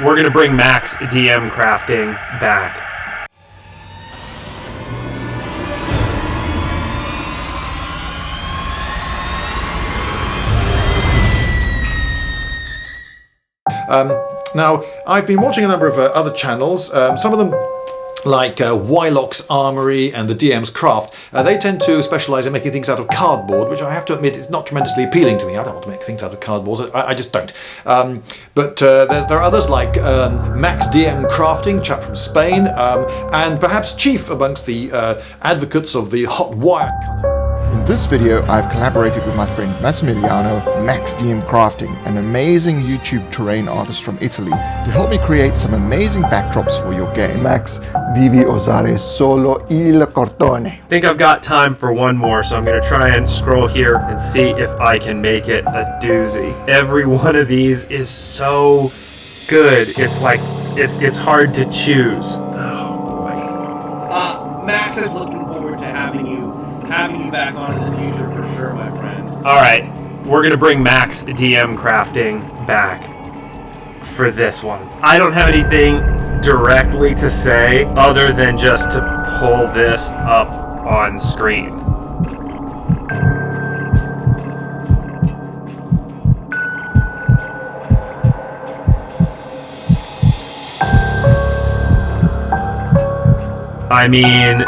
we're gonna bring Max DM crafting back. Now, I've been watching a number of other channels, some of them like Wylock's Armory and the DM's Craft. They tend to specialise in making things out of cardboard, which I have to admit is not tremendously appealing to me. I don't want to make things out of cardboard, I just don't. But there are others like maxdmcrafting, chap from Spain, and perhaps chief amongst the advocates of the hot wire cutter. In this video, I've collaborated with my friend Massimiliano, maxdmcrafting, an amazing YouTube terrain artist from Italy, to help me create some amazing backdrops for your game. Max, devi usare solo il cartone. I think I've got time for one more, so I'm gonna try and scroll here and see if I can make it a doozy. Every one of these is so good. It's like, it's hard to choose. Oh boy. Max is looking forward to having you back on in the future for sure, my friend. All right, we're gonna bring Max DM crafting back for this one. I don't have anything directly to say other than just to pull this up on screen. I mean,